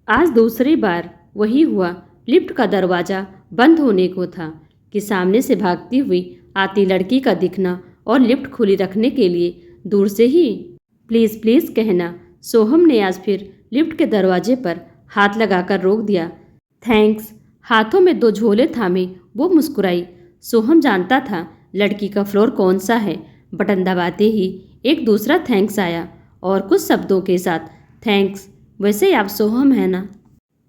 आज दूसरी बार वही हुआ। लिफ्ट का दरवाज़ा बंद होने को था कि सामने से भागती हुई आती लड़की का दिखना और लिफ्ट खुली रखने के लिए दूर से ही प्लीज़ प्लीज़ कहना। सोहम ने आज फिर लिफ्ट के दरवाजे पर हाथ लगाकर रोक दिया। थैंक्स। हाथों में 2 झोले थामे वो मुस्कुराई। सोहम जानता था लड़की का फ्लोर कौन सा है। बटन दबाते ही एक दूसरा थैंक्स आया और कुछ शब्दों के साथ थैंक्स। वैसे आप सोहम है ना?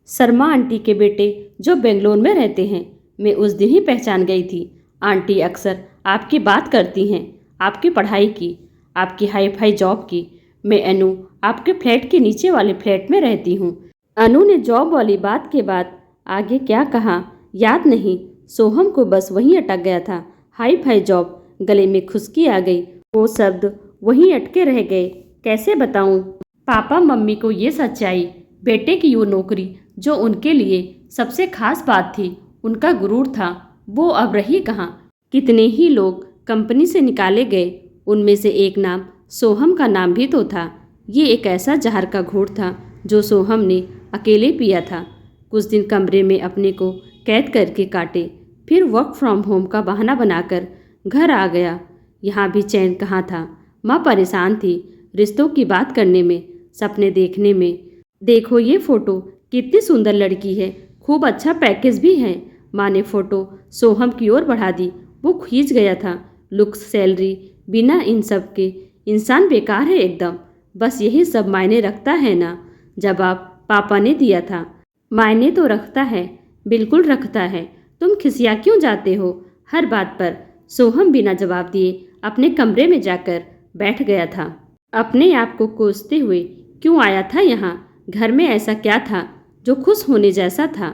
शर्मा आंटी के बेटे जो बेंगलोर में रहते हैं। मैं उस दिन ही पहचान गई थी। आंटी अक्सर आपकी बात करती हैं, आपकी पढ़ाई की, आपकी हाई फाई जॉब की। मैं अनु आपके फ्लैट के नीचे वाले फ्लैट में रहती हूँ। अनु ने जॉब वाली बात के बाद आगे क्या कहा याद नहीं। सोहम को बस वहीं अटक गया था। Hi five job. गले में खुश्की आ गई। वो शब्द वहीं अटके रह गए। कैसे बताऊं पापा मम्मी को ये सच्चाई? बेटे की वो नौकरी जो उनके लिए सबसे खास बात थी, उनका गुरूर था, वो अब रही कहाँ। कितने ही लोग कंपनी से निकाले गए, उनमें से एक नाम सोहम का नाम भी तो था। ये एक ऐसा जहर का घूंट था जो सोहम ने अकेले पिया था। कुछ दिन कमरे में अपने को कैद करके काटे, फिर वर्क फ्रॉम होम का बहाना बनाकर घर आ गया। यहाँ भी चैन कहाँ था। माँ परेशान थी रिश्तों की बात करने में, सपने देखने में। देखो ये फ़ोटो कितनी सुंदर लड़की है, खूब अच्छा पैकेज भी है। माँ ने फ़ोटो सोहम की ओर बढ़ा दी। वो खींच गया था। लुक्स, सैलरी, बिना इन सब के इंसान बेकार है एकदम। बस यही सब मायने रखता है ना? जवाब पापा ने दिया था। मायने तो रखता है, बिल्कुल रखता है। तुम खिसिया क्यों जाते हो हर बात पर? सोहम बिना जवाब दिए अपने कमरे में जाकर बैठ गया था। अपने आप को कोसते हुए क्यों आया था यहाँ? घर में ऐसा क्या था जो खुश होने जैसा था?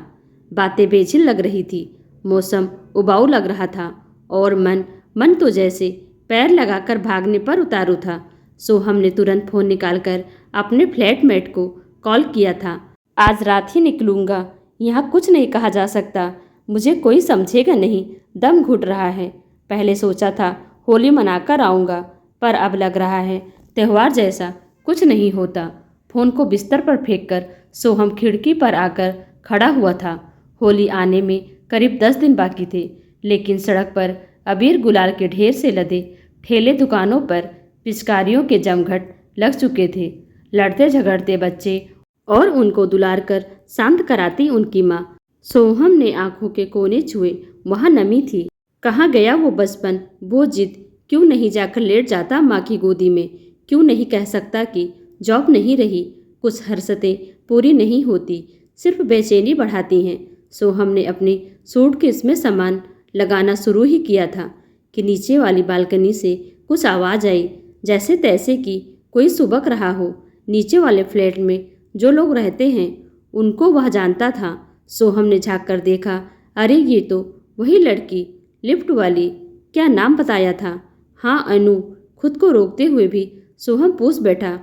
बातें बेझिल लग रही थी, मौसम उबाऊ लग रहा था और मन तो जैसे पैर लगाकर भागने पर उतारू था। सोहम ने तुरंत फ़ोन निकालकर अपने फ्लैटमेट को कॉल किया था। आज रात ही निकलूँगा, यहाँ कुछ नहीं कहा जा सकता, मुझे कोई समझेगा नहीं, दम घुट रहा है। पहले सोचा था होली मनाकर आऊँगा, पर अब लग रहा है त्यौहार जैसा कुछ नहीं होता। फ़ोन को बिस्तर पर फेंककर सोहम खिड़की पर आकर खड़ा हुआ था। होली आने में करीब 10 दिन बाकी थे, लेकिन सड़क पर अबीर गुलाल के ढेर से लदे ठेले, दुकानों पर पिचकारियों के जमघट लग चुके थे। लड़ते झगड़ते बच्चे और उनको दुलार कर शांत कराती उनकी माँ। सोहम ने आंखों के कोने छुए, वहाँ नमी थी। कहाँ गया वो बचपन, वो जिद? क्यों नहीं जाकर लेट जाता माँ की गोदी में? क्यों नहीं कह सकता कि जॉब नहीं रही, कुछ हरकतें पूरी नहीं होती, सिर्फ बेचैनी बढ़ाती हैं। सोहम ने अपनी सूटकेस में सामान लगाना शुरू ही किया था कि नीचे वाली बालकनी से कुछ आवाज़ आई, जैसे तैसे कि कोई सुबक रहा हो। नीचे वाले फ्लैट में जो लोग रहते हैं उनको वह जानता था। सोहम ने झाँक कर देखा, अरे ये तो वही लड़की, लिफ्ट वाली। क्या नाम बताया था? हाँ अनु। खुद को रोकते हुए भी सोहम पूछ बैठा,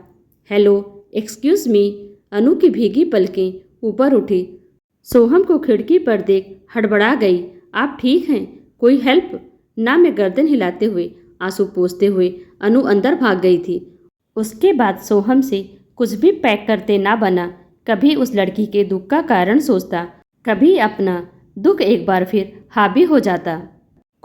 हेलो एक्सक्यूज़ मी। अनु की भीगी पलकें ऊपर उठी। सोहम को खिड़की पर देख हड़बड़ा गई। आप ठीक हैं? कोई हेल्प? ना में गर्दन हिलाते हुए, आंसू पोंछते हुए अनु अंदर भाग गई थी। उसके बाद सोहम से कुछ भी पैक करते ना बना। कभी उस लड़की के दुख का कारण सोचता, कभी अपना दुख एक बार फिर हावी हो जाता।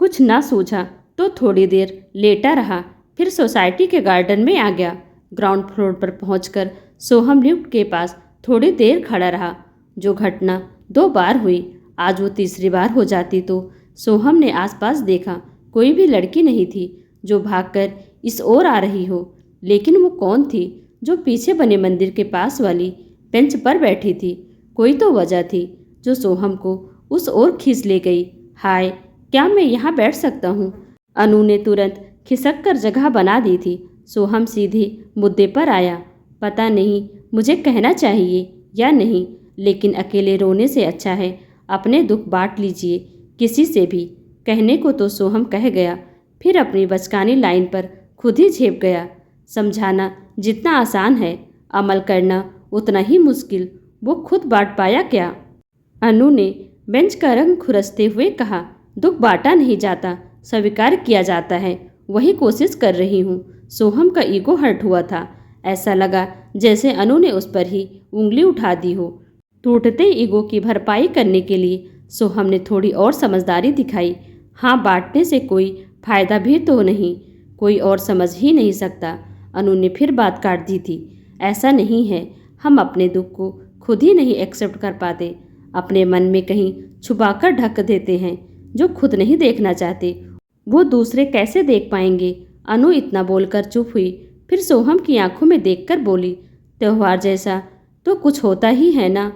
कुछ ना सूझा तो थोड़ी देर लेटा रहा, फिर सोसाइटी के गार्डन में आ गया। ग्राउंड फ्लोर पर पहुंचकर सोहम लिफ्ट के पास थोड़ी देर खड़ा रहा। जो घटना 2 बार हुई, आज वो तीसरी बार हो जाती तो। सोहम ने आसपास देखा, कोई भी लड़की नहीं थी जो भागकर इस ओर आ रही हो। लेकिन वो कौन थी जो पीछे बने मंदिर के पास वाली बेंच पर बैठी थी? कोई तो वजह थी जो सोहम को उस ओर खींच ले गई। हाय, क्या मैं यहाँ बैठ सकता हूँ? अनु ने तुरंत खिसक कर जगह बना दी थी। सोहम सीधे मुद्दे पर आया, पता नहीं मुझे कहना चाहिए या नहीं, लेकिन अकेले रोने से अच्छा है अपने दुख बांट लीजिए किसी से भी। कहने को तो सोहम कह गया, फिर अपनी बचकानी लाइन पर खुद ही झेप गया। समझाना जितना आसान है, अमल करना उतना ही मुश्किल। वो खुद बांट पाया क्या? अनु ने बेंच का रंग खुरसते हुए कहा, दुख बांटा नहीं जाता, स्वीकार किया जाता है। वही कोशिश कर रही हूँ। सोहम का ईगो हर्ट हुआ था। ऐसा लगा जैसे अनु ने उस पर ही उंगली उठा दी हो। टूटते ईगो की भरपाई करने के लिए सोहम ने थोड़ी और समझदारी दिखाई। हाँ, बांटने से कोई फायदा भी तो नहीं, कोई और समझ ही नहीं सकता। अनु ने फिर बात काट दी थी। ऐसा नहीं है, हम अपने दुख को खुद ही नहीं एक्सेप्ट कर पाते, अपने मन में कहीं छुपाकर ढक देते हैं। जो खुद नहीं देखना चाहते वो दूसरे कैसे देख पाएंगे। अनु इतना बोलकर चुप हुई, फिर सोहम की आंखों में देखकर बोली, त्योहार जैसा तो कुछ होता ही है ना,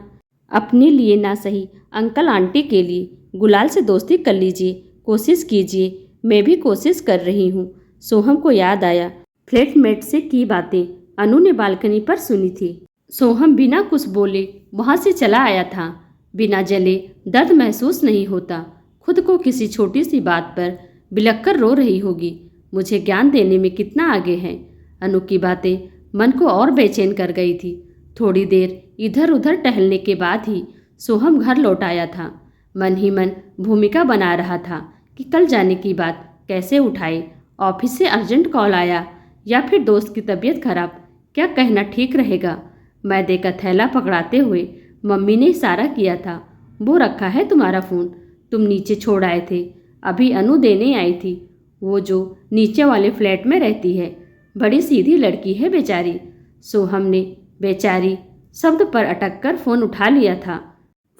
अपने लिए ना सही अंकल आंटी के लिए गुलाल से दोस्ती कर लीजिए, कोशिश कीजिए। मैं भी कोशिश कर रही हूँ। सोहम को याद आया फ्लैटमेट से की बातें अनु ने बालकनी पर सुनी थी। सोहम बिना कुछ बोले वहाँ से चला आया था। बिना जले दर्द महसूस नहीं होता। खुद को किसी छोटी सी बात पर बिलख कर रो रही होगी। मुझे ज्ञान देने में कितना आगे है। अनु की बातें मन को और बेचैन कर गई थी। थोड़ी देर इधर उधर टहलने के बाद ही सोहम घर लौट आया था। मन ही मन भूमिका बना रहा था कि कल जाने की बात कैसे उठाए। ऑफिस से अर्जेंट कॉल आया या फिर दोस्त की तबीयत खराब, क्या कहना ठीक रहेगा। मैदे का थैला पकड़ाते हुए मम्मी ने इशारा किया था, वो रखा है तुम्हारा फ़ोन, तुम नीचे छोड़ आए थे, अभी अनु देने आई थी। वो जो नीचे वाले फ्लैट में रहती है, बड़ी सीधी लड़की है बेचारी। सोहम ने बेचारी शब्द पर अटक कर फ़ोन उठा लिया था।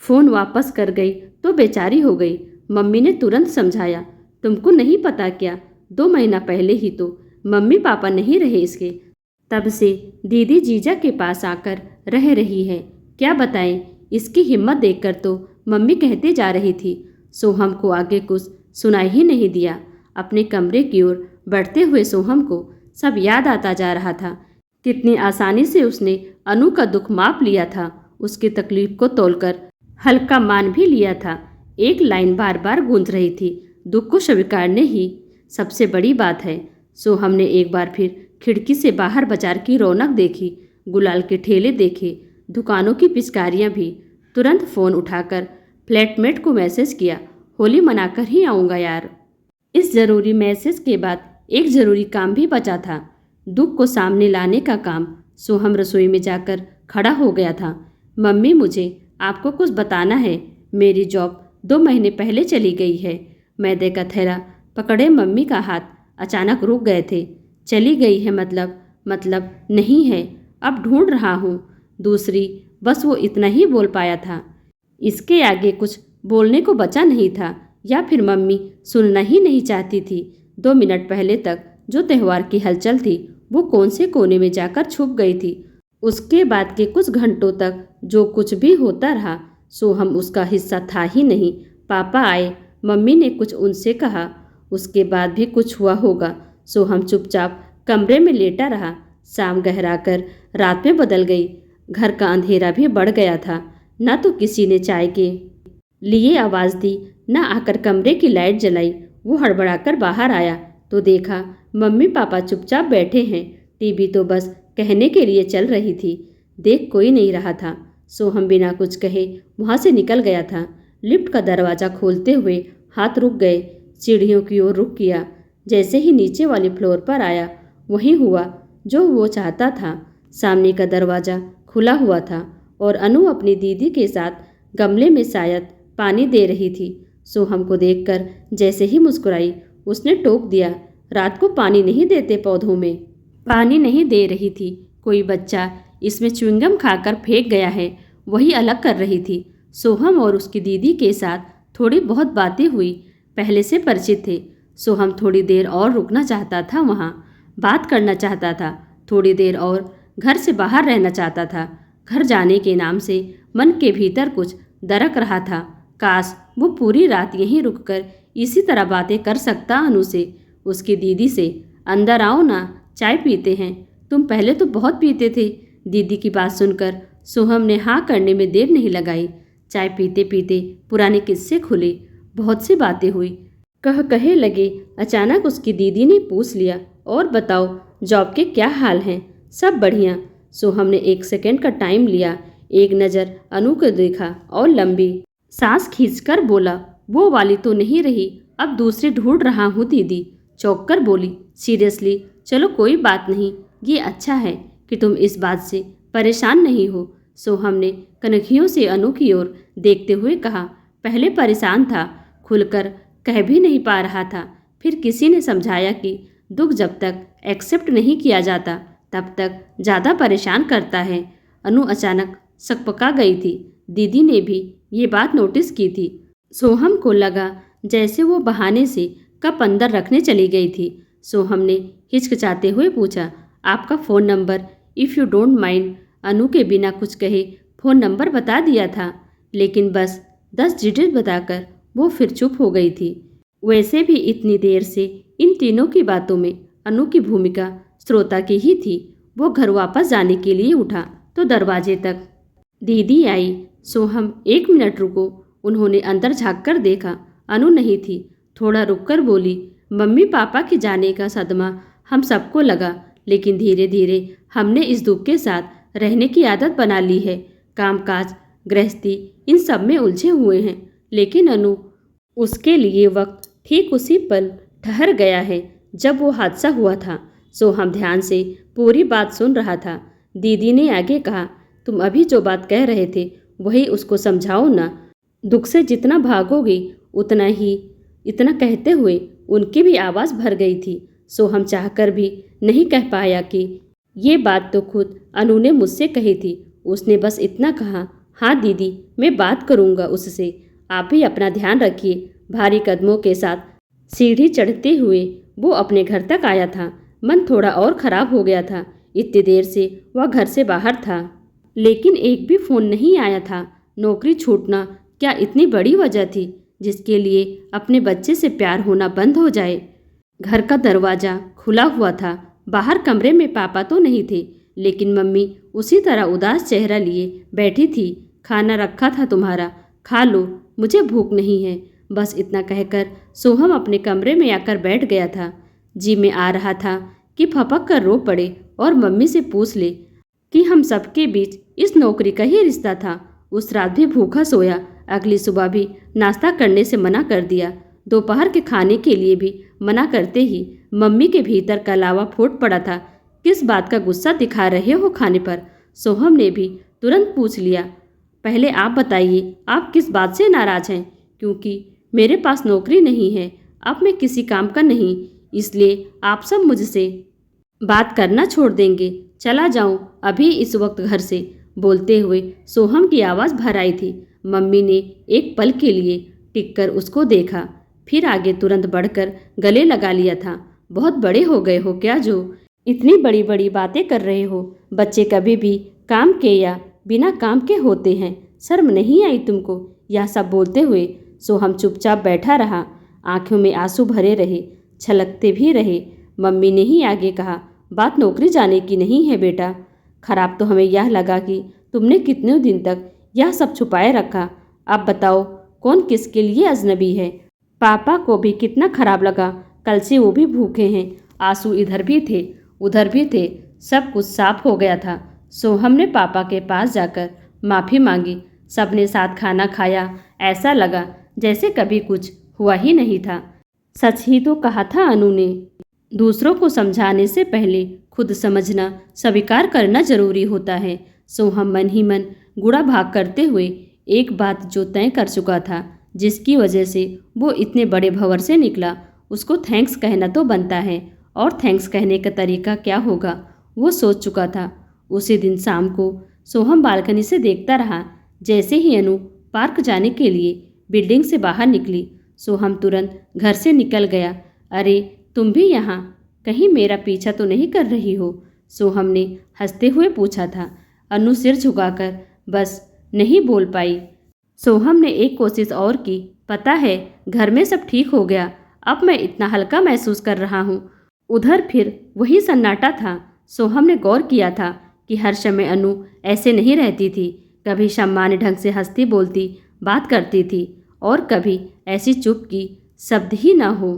फ़ोन वापस कर गई तो बेचारी हो गई। मम्मी ने तुरंत समझाया, तुमको नहीं पता क्या, 2 महीना पहले ही तो मम्मी पापा नहीं रहे इसके, तब से दीदी जीजा के पास आकर रह रही है। क्या बताएं, इसकी हिम्मत देखकर तो मम्मी कहते जा रही थी। सोहम को आगे कुछ सुनाई ही नहीं दिया। अपने कमरे की ओर बढ़ते हुए सोहम को सब याद आता जा रहा था। कितनी आसानी से उसने अनु का दुख माप लिया था, उसकी तकलीफ को तोलकर हल्का मान भी लिया था। एक लाइन बार बार गूंज रही थी, दुख को स्वीकारने ही सबसे बड़ी बात है। सोहम ने एक बार फिर खिड़की से बाहर बाजार की रौनक देखी, गुलाल के ठेले देखे, दुकानों की पिचकारियां भी। तुरंत फ़ोन उठाकर फ्लैटमेट को मैसेज किया, होली मनाकर ही आऊँगा यार। इस ज़रूरी मैसेज के बाद एक ज़रूरी काम भी बचा था, दुख को सामने लाने का काम। सोहम रसोई में जाकर खड़ा हो गया था। मम्मी, मुझे आपको कुछ बताना है। मेरी जॉब 2 महीने पहले चली गई है। मैदे का थैला पकड़े मम्मी का हाथ अचानक रुक गए थे। चली गई है मतलब नहीं है, अब ढूंढ रहा हूँ दूसरी, बस वो इतना ही बोल पाया था। इसके आगे कुछ बोलने को बचा नहीं था, या फिर मम्मी सुनना ही नहीं चाहती थी। 2 मिनट पहले तक जो त्यौहार की हलचल थी वो कौन से कोने में जाकर छुप गई थी। उसके बाद के कुछ घंटों तक जो कुछ भी होता रहा, सोहम उसका हिस्सा था ही नहीं। पापा आए, मम्मी ने कुछ उनसे कहा, उसके बाद भी कुछ हुआ होगा। सोहम चुपचाप कमरे में लेटा रहा। शाम गहरा कर रात में बदल गई। घर का अंधेरा भी बढ़ गया था। न तो किसी ने चाय के लिए आवाज़ दी, न आकर कमरे की लाइट जलाई। वो हड़बड़ाकर बाहर आया तो देखा मम्मी पापा चुपचाप बैठे हैं। टीवी तो बस कहने के लिए चल रही थी, देख कोई नहीं रहा था। सोहम बिना कुछ कहे वहाँ से निकल गया था। लिफ्ट का दरवाज़ा खोलते हुए हाथ रुक गए। सीढ़ियों की ओर रुख किया। जैसे ही नीचे वाले फ्लोर पर आया, वही हुआ जो वो चाहता था। सामने का दरवाज़ा खुला हुआ था और अनु अपनी दीदी के साथ गमले में शायद पानी दे रही थी। सोहम को देखकर जैसे ही मुस्कुराई, उसने टोक दिया, रात को पानी नहीं देते पौधों में। पानी नहीं दे रही थी, कोई बच्चा इसमें च्युइंगम खाकर फेंक गया है, वही अलग कर रही थी। सोहम और उसकी दीदी के साथ थोड़ी बहुत बातें हुई, पहले से परिचित थे। सोहम थोड़ी देर और रुकना चाहता था, वहाँ बात करना चाहता था, थोड़ी देर और घर से बाहर रहना चाहता था। घर जाने के नाम से मन के भीतर कुछ दरक रहा था। काश वो पूरी रात यहीं रुककर इसी तरह बातें कर सकता अनु से, उसकी दीदी से। अंदर आओ ना, चाय पीते हैं, तुम पहले तो बहुत पीते थे। दीदी की बात सुनकर सोहम ने हाँ करने में देर नहीं लगाई। चाय पीते पीते पुराने किस्से खुले, बहुत सी बातें हुई, कहे लगे। अचानक उसकी दीदी ने पूछ लिया, और बताओ जॉब के क्या हाल हैं? सब बढ़िया। सोहम ने 1 सेकंड का टाइम लिया, एक नज़र अनु को देखा और लंबी सांस खींचकर बोला, वो वाली तो नहीं रही, अब दूसरी ढूंढ रहा हूँ। दीदी चौंक कर बोली, सीरियसली? चलो कोई बात नहीं, ये अच्छा है कि तुम इस बात से परेशान नहीं हो। सोहम ने कनखियों से अनु की ओर देखते हुए कहा। पहले परेशान था, खुलकर कह भी नहीं पा रहा था। फिर किसी ने समझाया कि दुख जब तक एक्सेप्ट नहीं किया जाता तब तक ज़्यादा परेशान करता है। अनु अचानक सकपका गई थी। दीदी ने भी ये बात नोटिस की थी। सोहम को लगा जैसे वो बहाने से कप अंदर रखने चली गई थी। सोहम ने हिचकिचाते हुए पूछा, आपका phone number, if you don't mind. Anu के बिना कुछ कहे फ़ोन नंबर बता दिया था, लेकिन बस 10 डिजिट बताकर वो फिर चुप हो गई थी। वैसे भी इतनी देर से इन तीनों की बातों में अनु की भूमिका श्रोता की ही थी। वो घर वापस जाने के लिए उठा तो दरवाजे तक दीदी आई। सोहम, 1 मिनट रुको। उन्होंने अंदर झाँक कर देखा, अनु नहीं थी। थोड़ा रुककर बोली, मम्मी पापा के जाने का सदमा हम सबको लगा, लेकिन धीरे धीरे हमने इस दुख के साथ रहने की आदत बना ली है। कामकाज, गृहस्थी, इन सब में उलझे हुए हैं, लेकिन अनु, उसके लिए वक्त ठीक उसी पल ठहर गया है जब वो हादसा हुआ था। सोहम ध्यान से पूरी बात सुन रहा था। दीदी ने आगे कहा, तुम अभी जो बात कह रहे थे वही उसको समझाओ ना। दुख से जितना भागोगी उतना ही। इतना कहते हुए उनकी भी आवाज़ भर गई थी। सोहम चाहकर भी नहीं कह पाया कि ये बात तो खुद अनु ने मुझसे कही थी। उसने बस इतना कहा, हाँ दीदी, मैं बात करूँगा उससे। आप भी अपना ध्यान रखिए। भारी कदमों के साथ सीढ़ी चढ़ते हुए वो अपने घर तक आया था। मन थोड़ा और ख़राब हो गया था। इतनी देर से वह घर से बाहर था, लेकिन एक भी फ़ोन नहीं आया था। नौकरी छूटना क्या इतनी बड़ी वजह थी जिसके लिए अपने बच्चे से प्यार होना बंद हो जाए। घर का दरवाज़ा खुला हुआ था। बाहर कमरे में पापा तो नहीं थे, लेकिन मम्मी उसी तरह उदास चेहरा लिए बैठी थी। खाना रखा था तुम्हारा, खा लो, मुझे भूख नहीं है। बस इतना कहकर सोहम अपने कमरे में आकर बैठ गया था। जी में आ रहा था कि फपक कर रो पड़े और मम्मी से पूछ ले कि हम सबके बीच इस नौकरी का ही रिश्ता था। उस रात भी भूखा सोया, अगली सुबह भी नाश्ता करने से मना कर दिया। दोपहर के खाने के लिए भी मना करते ही मम्मी के भीतर का लावा फूट पड़ा था। किस बात का गुस्सा दिखा रहे हो खाने पर? सोहम ने भी तुरंत पूछ लिया। पहले आप बताइए, आप किस बात से नाराज़ हैं? क्योंकि मेरे पास नौकरी नहीं है, अब मैं किसी काम का नहीं, इसलिए आप सब मुझसे बात करना छोड़ देंगे। चला जाऊं अभी इस वक्त घर से। बोलते हुए सोहम की आवाज़ भर आई थी। मम्मी ने एक पल के लिए टिककर उसको देखा, फिर आगे तुरंत बढ़कर गले लगा लिया था। बहुत बड़े हो गए हो क्या जो इतनी बड़ी बड़ी बातें कर रहे हो? बच्चे कभी भी काम के या बिना काम के होते हैं, शर्म नहीं आई तुमको? यह सब बोलते हुए सोहम चुपचाप बैठा रहा। आंखों में आंसू भरे रहे, छलकते भी रहे। मम्मी ने ही आगे कहा, बात नौकरी जाने की नहीं है बेटा। खराब तो हमें यह लगा कि तुमने कितने दिन तक यह सब छुपाए रखा। अब बताओ, कौन किसके लिए अजनबी है? पापा को भी कितना खराब लगा। कल से वो भी भूखे हैं। आंसू इधर भी थे उधर भी थे, सब कुछ साफ हो गया था। सोहम ने पापा के पास जाकर माफ़ी मांगी। सबने साथ खाना खाया। ऐसा लगा जैसे कभी कुछ हुआ ही नहीं था। सच ही तो कहा था अनु ने, दूसरों को समझाने से पहले खुद समझना स्वीकार करना जरूरी होता है। सोहम मन ही मन गुड़ा भाग करते हुए एक बात जो तय कर चुका था, जिसकी वजह से वो इतने बड़े भंवर से निकला, उसको थैंक्स कहना तो बनता है। और थैंक्स कहने का तरीका क्या होगा वो सोच चुका था। उसी दिन शाम को सोहम बालकनी से देखता रहा। जैसे ही अनु पार्क जाने के लिए बिल्डिंग से बाहर निकली, सोहम तुरंत घर से निकल गया। अरे तुम भी यहाँ, कहीं मेरा पीछा तो नहीं कर रही हो? सोहम ने हंसते हुए पूछा था। अनु सिर झुकाकर बस नहीं बोल पाई। सोहम ने एक कोशिश और की। पता है, घर में सब ठीक हो गया, अब मैं इतना हल्का महसूस कर रहा हूँ। उधर फिर वही सन्नाटा था। सोहम ने गौर किया था कि हर समय अनु ऐसे नहीं रहती थी। कभी सामान्य ढंग से हंसती बोलती बात करती थी, और कभी ऐसी चुप की शब्द ही ना हो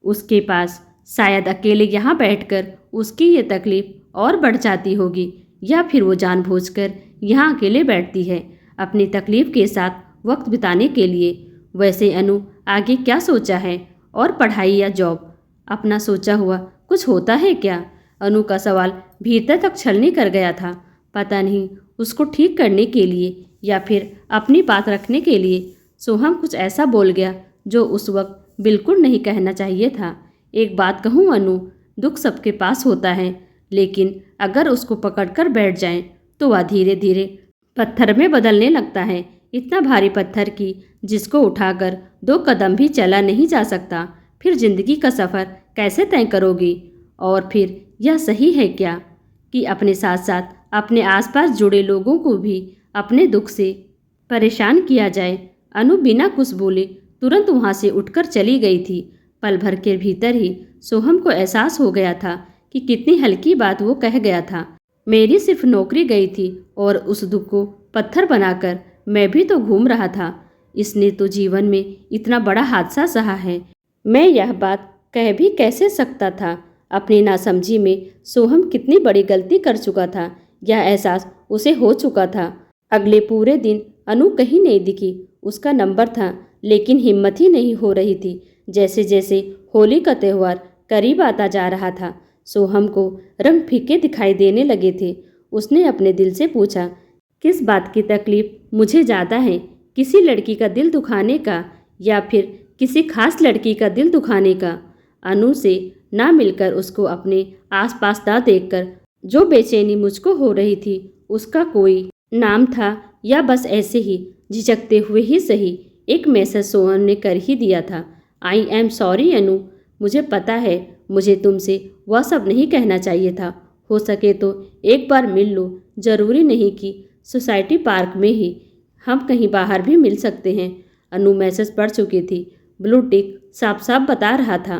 उसके पास। शायद अकेले यहाँ बैठकर उसकी ये तकलीफ और बढ़ जाती होगी, या फिर वो जानबूझकर यहाँ अकेले बैठती है अपनी तकलीफ के साथ वक्त बिताने के लिए। वैसे अनु आगे क्या सोचा है? और पढ़ाई या जॉब? अपना सोचा हुआ कुछ होता है क्या? अनु का सवाल भीतर तक छलनी कर गया था। पता नहीं उसको ठीक करने के लिए या फिर अपनी बात रखने के लिए सोहम कुछ ऐसा बोल गया जो उस वक्त बिल्कुल नहीं कहना चाहिए था। एक बात कहूँ अनु, दुख सबके पास होता है, लेकिन अगर उसको पकड़कर बैठ जाएं तो वह धीरे धीरे पत्थर में बदलने लगता है। इतना भारी पत्थर कि जिसको उठाकर 2 कदम भी चला नहीं जा सकता। फिर जिंदगी का सफ़र कैसे तय करोगी? और फिर यह सही है क्या कि अपने साथ साथ अपने आसपास जुड़े लोगों को भी अपने दुख से परेशान किया जाए? अनु बिना कुछ बोले तुरंत वहाँ से उठकर चली गई थी। पल भर के भीतर ही सोहम को एहसास हो गया था कि कितनी हल्की बात वो कह गया था। मेरी सिर्फ नौकरी गई थी और उस दुख को पत्थर बनाकर मैं भी तो घूम रहा था। इसने तो जीवन में इतना बड़ा हादसा सहा है। मैं यह बात कह भी कैसे सकता था? अपनी नासमझी में सोहम कितनी बड़ी गलती कर चुका था, यह एहसास उसे हो चुका था। अगले पूरे दिन अनु कहीं नहीं दिखी। उसका नंबर था, लेकिन हिम्मत ही नहीं हो रही थी। जैसे जैसे होली का त्यौहार करीब आता जा रहा था, सोहम को रंग फीके दिखाई देने लगे थे। उसने अपने दिल से पूछा, किस बात की तकलीफ मुझे ज़्यादा है, किसी लड़की का दिल दुखाने का या फिर किसी खास लड़की का दिल दुखाने का? अनु से ना मिलकर, उसको अपने आसपास ना देखकर जो बेचैनी मुझको हो रही थी, उसका कोई नाम था या बस ऐसे ही झिझकते हुए ही सही एक मैसेज सोहम ने कर ही दिया था। आई एम सॉरी अनु, मुझे पता है मुझे तुमसे वह सब नहीं कहना चाहिए था। हो सके तो एक बार मिल लो, ज़रूरी नहीं कि सोसाइटी पार्क में ही, हम कहीं बाहर भी मिल सकते हैं। अनु मैसेज पढ़ चुकी थी। ब्लू टिक साफ साफ बता रहा था,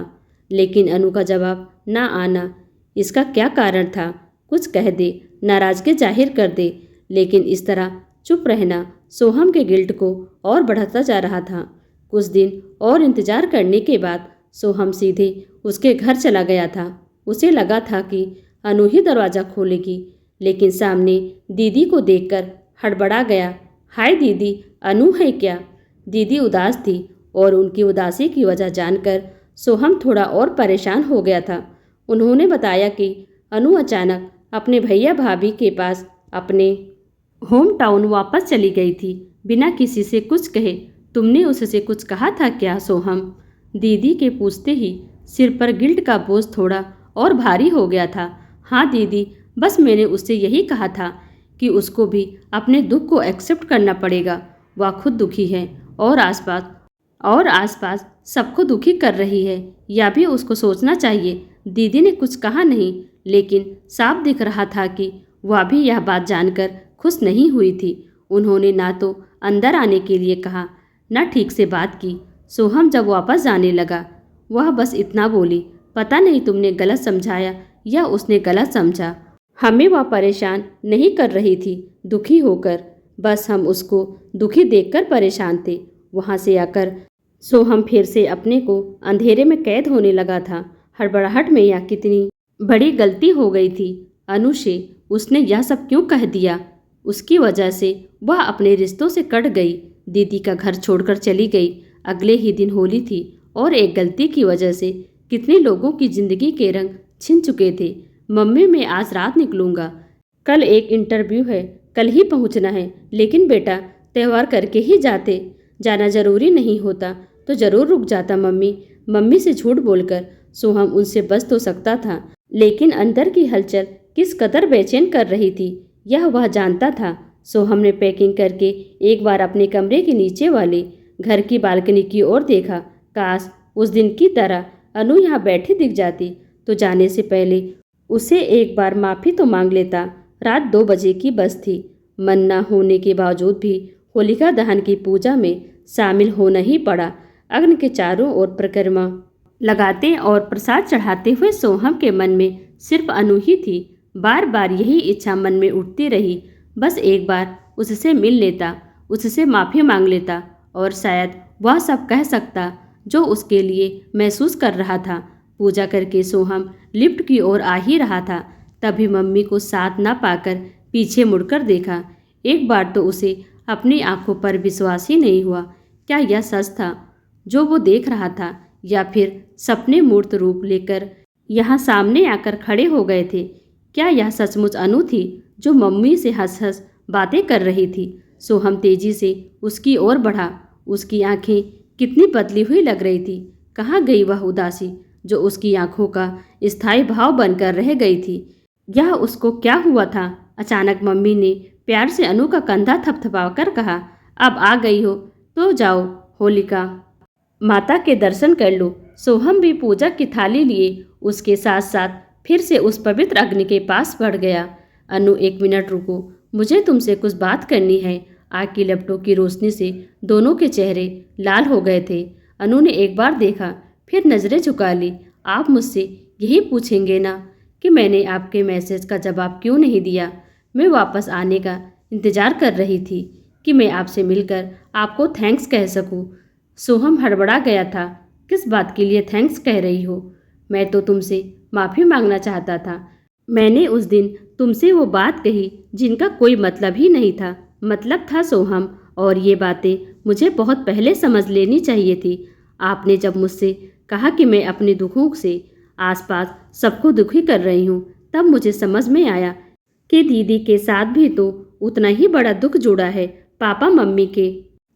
लेकिन अनु का जवाब ना आना, इसका क्या कारण था? कुछ कह दे, नाराज़गी जाहिर कर दे, लेकिन इस तरह चुप रहना सोहम के गिल्ट को और बढ़ाता जा रहा था। कुछ दिन और इंतजार करने के बाद सोहम सीधे उसके घर चला गया था। उसे लगा था कि अनु ही दरवाज़ा खोलेगी, लेकिन सामने दीदी को देखकर हड़बड़ा गया। हाय दीदी, अनु है क्या? दीदी उदास थी और उनकी उदासी की वजह जानकर सोहम थोड़ा और परेशान हो गया था। उन्होंने बताया कि अनु अचानक अपने भैया भाभी के पास अपने होम टाउन वापस चली गई थी, बिना किसी से कुछ कहे। तुमने उससे कुछ कहा था क्या सोहम? दीदी के पूछते ही सिर पर गिल्ट का बोझ थोड़ा और भारी हो गया था। हाँ दीदी, बस मैंने उससे यही कहा था कि उसको भी अपने दुख को एक्सेप्ट करना पड़ेगा। वह खुद दुखी है और आसपास सबको दुखी कर रही है, या भी उसको सोचना चाहिए। दीदी ने कुछ कहा नहीं, लेकिन साफ दिख रहा था कि वह भी यह बात जानकर खुश नहीं हुई थी। उन्होंने ना तो अंदर आने के लिए कहा, ना ठीक से बात की। सोहम जब वापस जाने लगा, वह बस इतना बोली, पता नहीं तुमने गलत समझाया या उसने गलत समझा। हमें वह परेशान नहीं कर रही थी दुखी होकर, बस हम उसको दुखी देखकर परेशान थे। वहाँ से आकर सोहम फिर से अपने को अंधेरे में कैद होने लगा था। हड़बड़ाहट में यह कितनी बड़ी गलती हो गई थी अनु से। उसने यह सब क्यों कह दिया? उसकी वजह से वह अपने रिश्तों से कट गई, दीदी का घर छोड़कर चली गई। अगले ही दिन होली थी और एक गलती की वजह से कितने लोगों की जिंदगी के रंग छिन चुके थे। मम्मी, मैं आज रात निकलूँगा, कल एक इंटरव्यू है, कल ही पहुँचना है। लेकिन बेटा, त्यौहार करके ही जाते, जाना जरूरी नहीं होता तो ज़रूर रुक जाता मम्मी। मम्मी से झूठ बोलकर सोहम उनसे बच तो सकता था, लेकिन अंदर की हलचल किस कदर बेचैन कर रही थी यह वह जानता था। सोहम ने पैकिंग करके एक बार अपने कमरे के नीचे वाले घर की बालकनी की ओर देखा। काश उस दिन की तरह अनु यहाँ बैठी दिख जाती तो जाने से पहले उसे एक बार माफ़ी तो मांग लेता। रात 2 बजे की बस थी। मन न होने के बावजूद भी होलिका दहन की पूजा में शामिल होना ही पड़ा। अग्नि के चारों ओर परिक्रमा लगाते और प्रसाद चढ़ाते हुए सोहम के मन में सिर्फ अनु ही थी। बार बार यही इच्छा मन में उठती रही, बस एक बार उससे मिल लेता, उससे माफ़ी मांग लेता और शायद वह सब कह सकता जो उसके लिए महसूस कर रहा था। पूजा करके सोहम लिफ्ट की ओर आ ही रहा था, तभी मम्मी को साथ न पाकर पीछे मुड़कर देखा। एक बार तो उसे अपनी आंखों पर विश्वास ही नहीं हुआ। क्या यह सच था जो वो देख रहा था, या फिर सपने मूर्त रूप लेकर यहाँ सामने आकर खड़े हो गए थे? क्या यह सचमुच अनु थी जो मम्मी से हंस हंस बातें कर रही थी? सोहम तेजी से उसकी ओर बढ़ा। उसकी आंखें कितनी पतली हुई लग रही थी। कहाँ गई वह उदासी जो उसकी आंखों का स्थायी भाव बनकर रह गई थी? यह उसको क्या हुआ था? अचानक मम्मी ने प्यार से अनु का कंधा थपथपाकर कहा, अब आ गई हो तो जाओ होलिका माता के दर्शन कर लो। सोहम भी पूजा की थाली लिए उसके साथ साथ फिर से उस पवित्र अग्नि के पास बढ़ गया। अनु, 1 मिनट रुको, मुझे तुमसे कुछ बात करनी है। आग की लपटों की रोशनी से दोनों के चेहरे लाल हो गए थे। अनु ने एक बार देखा, फिर नजरें झुका ली। आप मुझसे यही पूछेंगे ना कि मैंने आपके मैसेज का जवाब क्यों नहीं दिया? मैं वापस आने का इंतजार कर रही थी कि मैं आपसे मिलकर आपको थैंक्स कह सकूं। सोहम हड़बड़ा गया था। किस बात के लिए थैंक्स कह रही हो? मैं तो तुमसे माफ़ी मांगना चाहता था। मैंने उस दिन तुमसे वो बात कही जिनका कोई मतलब ही नहीं था। मतलब था सोहम, और ये बातें मुझे बहुत पहले समझ लेनी चाहिए थी। आपने जब मुझसे कहा कि मैं अपने दुखों से आसपास सबको दुखी कर रही हूँ, तब मुझे समझ में आया कि दीदी के साथ भी तो उतना ही बड़ा दुख जुड़ा है। पापा मम्मी के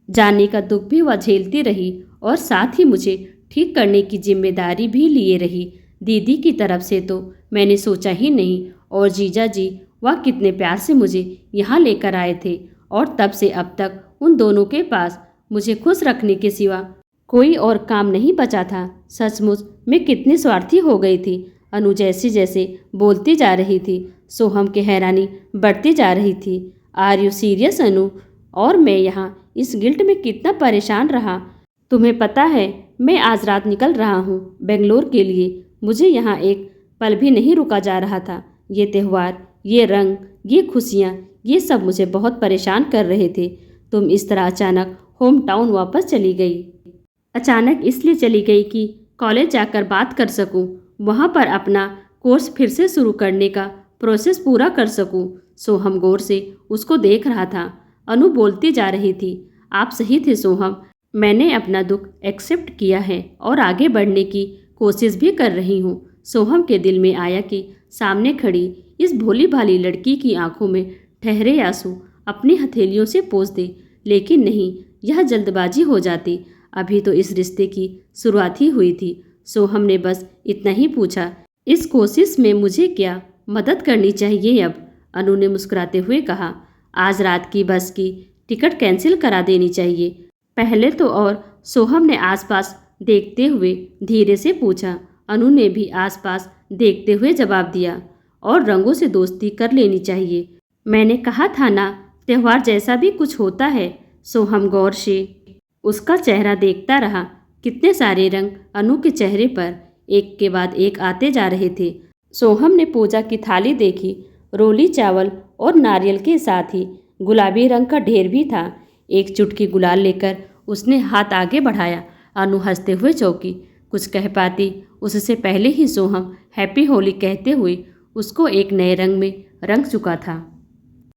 जाने का दुख भी वह झेलती रही और साथ ही मुझे ठीक करने की जिम्मेदारी भी लिए रही। दीदी की तरफ से तो मैंने सोचा ही नहीं, और जीजा जी वह कितने प्यार से मुझे यहाँ लेकर आए थे, और तब से अब तक उन दोनों के पास मुझे खुश रखने के सिवा कोई और काम नहीं बचा था। सचमुच मैं कितनी स्वार्थी हो गई थी। अनु जैसे जैसे बोलती जा रही थी, सोहम की हैरानी बढ़ती जा रही थी। आर यू सीरियस अनु? और मैं यहाँ इस गिल्ट में कितना परेशान रहा। तुम्हें पता है, मैं आज रात निकल रहा हूँ बेंगलोर के लिए। मुझे यहाँ एक पल भी नहीं रुका जा रहा था। ये त्यौहार, ये रंग, ये खुशियाँ, ये सब मुझे बहुत परेशान कर रहे थे। तुम इस तरह अचानक होम टाउन वापस चली गई। अचानक इसलिए चली गई कि कॉलेज जाकर बात कर सकूं, वहां पर अपना कोर्स फिर से शुरू करने का प्रोसेस पूरा कर सकूं। सोहम गौर से उसको देख रहा था। अनु बोलती जा रही थी, आप सही थे सोहम, मैंने अपना दुख एक्सेप्ट किया है और आगे बढ़ने की कोशिश भी कर रही हूँ। सोहम के दिल में आया कि सामने खड़ी इस भोली भाली लड़की की आंखों में ठहरे आंसू अपनी हथेलियों से पोंछ दे, लेकिन नहीं, यह जल्दबाजी हो जाती। अभी तो इस रिश्ते की शुरुआत ही हुई थी। सोहम ने बस इतना ही पूछा, इस कोशिश में मुझे क्या मदद करनी चाहिए अब? अनु ने मुस्कुराते हुए कहा, आज रात की बस की टिकट कैंसिल करा देनी चाहिए। पहले तो, और सोहम ने आसपास देखते हुए धीरे से पूछा। अनु ने भी आसपास देखते हुए जवाब दिया, और रंगों से दोस्ती कर लेनी चाहिए। मैंने कहा था ना, त्यौहार जैसा भी कुछ होता है। सोहम गौर से उसका चेहरा देखता रहा। कितने सारे रंग अनु के चेहरे पर एक के बाद एक आते जा रहे थे। सोहम ने पूजा की थाली देखी। रोली चावल और नारियल के साथ ही गुलाबी रंग का ढेर भी था। एक चुटकी गुलाल लेकर उसने हाथ आगे बढ़ाया। अनु हंसते हुए चौंकी। कुछ कह पाती उससे पहले ही सोहम हैप्पी होली कहते हुए उसको एक नए रंग में रंग चुका था।